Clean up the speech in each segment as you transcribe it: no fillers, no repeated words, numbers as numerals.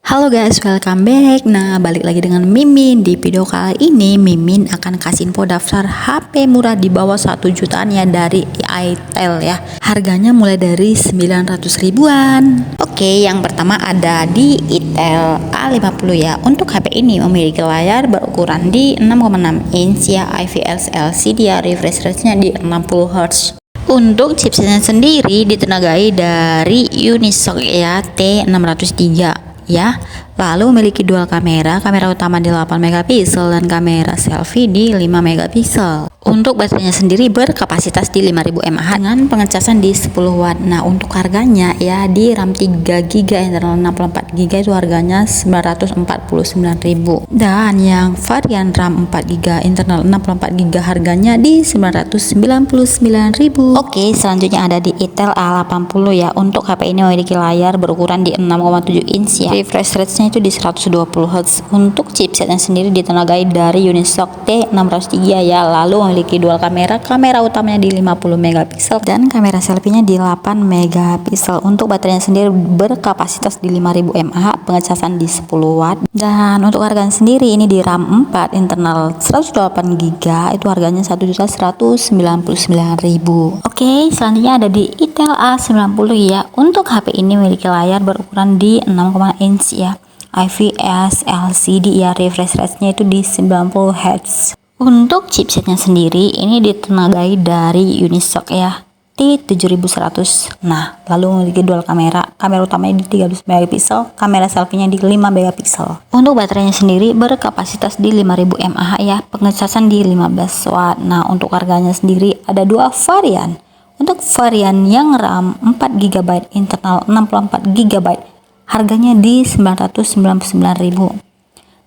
Halo guys, welcome back. Nah, balik lagi dengan Mimin. Di video kali ini Mimin akan kasih info daftar HP murah di bawah 1 jutaan ya dari itel ya. Harganya mulai dari 900 ribuan. Oke, yang pertama ada di itel A50 ya. Untuk HP ini memiliki layar berukuran di 6,6 inch ya, IPS LCD ya, refresh rate-nya di 60 Hz. Untuk chipsetnya sendiri ditenagai dari Unisoc ya, T603 ya. Lalu memiliki dual kamera utama di 8 megapiksel dan kamera selfie di 5 megapiksel. Untuk baterainya sendiri berkapasitas di 5000 mAh dengan pengecasan di 10 watt. Nah, untuk harganya ya di RAM 3GB internal 64GB itu harganya 949.000. Dan yang varian RAM 4GB internal 64GB harganya di 999.000. Oke, selanjutnya ada di itel A80 ya. Untuk HP ini memiliki layar berukuran di 6,7 inch ya. Refresh rate-nya itu di 120 Hz. Untuk chipsetnya sendiri ditenagai dari Unisoc T603 ya. Lalu memiliki dual kamera utamanya di 50 megapiksel dan kamera selfie-nya di 8 megapiksel. Untuk baterainya sendiri berkapasitas di 5000 mAh, pengecasan di 10 watt. Dan untuk harganya sendiri ini di RAM 4 internal 128GB itu harganya 1.199.000. Oke, selanjutnya ada di itel A90 ya. Untuk HP ini memiliki layar berukuran di 6,6 inch ya, IPS LCD ya, refresh rate-nya itu di 90 Hz. Untuk chipsetnya sendiri ini ditenagai dari Unisoc ya, T7100. Nah, lalu memiliki dual kamera utamanya di 13 megapiksel, kamera selfie-nya di 5 megapiksel. Untuk baterainya sendiri berkapasitas di 5000 mAh ya, pengecasan di 15 watt. Nah, untuk harganya sendiri ada dua varian. Untuk varian yang RAM 4GB internal 64GB harganya di 999.000.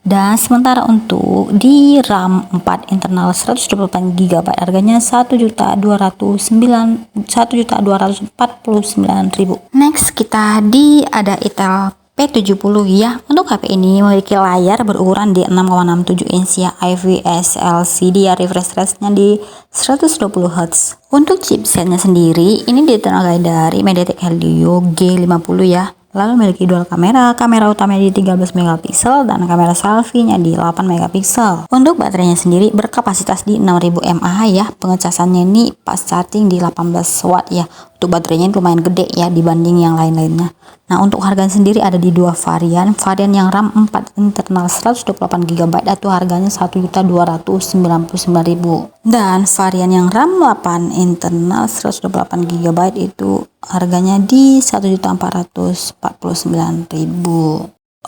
Dan sementara untuk di RAM 4 internal 128GB harganya 1.249.000. Next kita ada itel P70 ya. Untuk HP ini memiliki layar berukuran di 6,67 inch ya, IPS LCD ya, refresh rate-nya di 120 Hz. Untuk chipsetnya sendiri ini ditenagai dari MediaTek Helio G50 ya. Lalu memiliki dual kamera utamanya di 13 megapiksel dan kamera selfie-nya di 8 megapiksel. Untuk baterainya sendiri berkapasitas di 6000 mAh ya, pengecasannya ini pas charging di 18 watt ya. Untuk baterainya lumayan gede ya dibanding yang lain-lainnya. Nah, untuk harganya sendiri ada di dua varian. Varian yang RAM 4 internal 128GB itu harganya 1.299.000. Dan varian yang RAM 8 internal 128GB itu harganya di 1.449.000.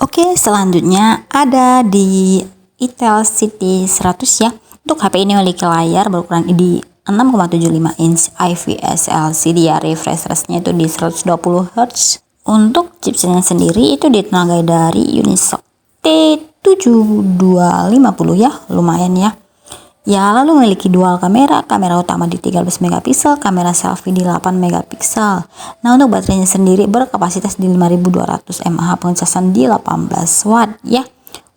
Oke, selanjutnya ada di itel CT100 ya. Untuk HP ini memiliki layar berukuran di 6,75 inch IPS LCD ya, refresh rate-nya itu di 120 Hz. Untuk chipsetnya sendiri itu ditenagai dari Unisoc T7250 ya, lumayan ya. Ya, lalu memiliki dual kamera utama di 13 megapiksel, kamera selfie di 8 megapiksel. Nah, untuk baterainya sendiri berkapasitas di 5200 mAh, pengecasan di 18 watt ya.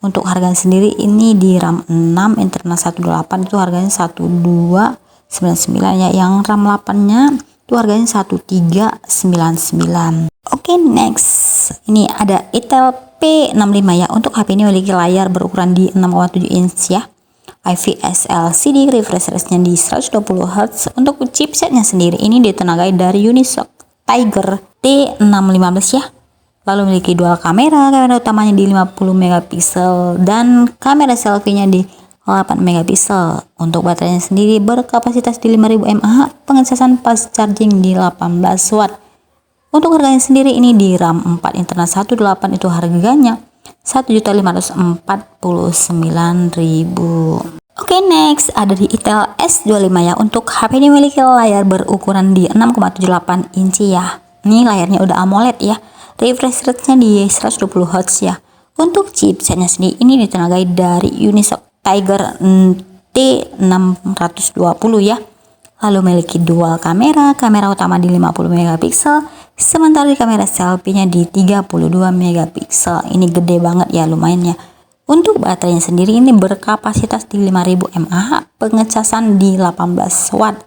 Untuk harganya sendiri ini di RAM 6 internal 18 itu harganya 1299 ya. Yang RAM 8-nya itu harganya 1399. Oke, next. Ini ada itel P65 ya. Untuk HP ini memiliki layar berukuran di 6,7 inch ya, IPS LCD, refresh rate-nya di 120 Hz. Untuk chipsetnya sendiri ini ditenagai dari Unisoc Tiger T615 ya. Lalu memiliki dual kamera utamanya di 50 megapiksel dan kamera selfie-nya di 8 megapiksel. Untuk baterainya sendiri berkapasitas di 5000 mAh, pengecasan pas charging di 18 watt. Untuk harganya sendiri ini di RAM 4 internal 18 itu harganya 1.549.000. Oke, next ada di itel S25 ya. Untuk HP ini memiliki layar berukuran di 6,78 inch ya. Ini layarnya udah AMOLED ya. Refresh rate-nya di 120 Hz ya. Untuk chipsetnya sendiri ini ditenagai dari Unisoc Tiger T620 ya. Lalu memiliki dual kamera utama di 50 megapiksel, sementara di kamera selfie-nya di 32 megapiksel. Ini gede banget ya, lumayan ya. Untuk baterainya sendiri ini berkapasitas di 5000 mAh, pengecasan di 18 watt.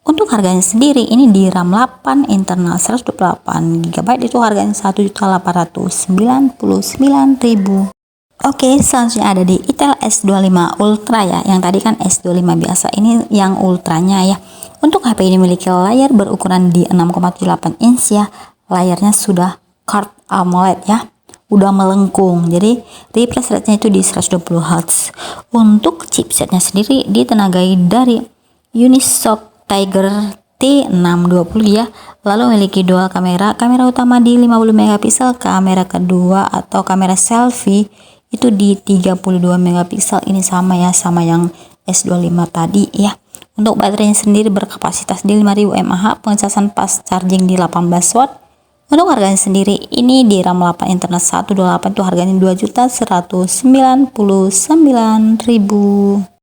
Untuk harganya sendiri ini di RAM 8 internal 128 GB itu harganya 1.899.000. Oke, selanjutnya ada di Itel S25 Ultra ya. Yang tadi kan S25 biasa, ini yang ultranya ya. Untuk HP ini memiliki layar berukuran di 6,78 inch ya. Layarnya sudah Curved AMOLED ya. Udah melengkung. Jadi refresh rate-nya itu di 120 Hz. Untuk chipsetnya sendiri ditenagai dari Unisoc Tiger T620 ya. Lalu memiliki dual kamera. Kamera utama di 50 megapiksel, kamera kedua atau kamera selfie itu di 32 megapiksel. Ini sama ya, sama yang S25 tadi ya. Untuk baterainya sendiri berkapasitas di 5000 mAh, pengecasan fast charging di 18 watt. Untuk harganya sendiri ini di RAM 8 internal 128 itu harganya 2.199.000.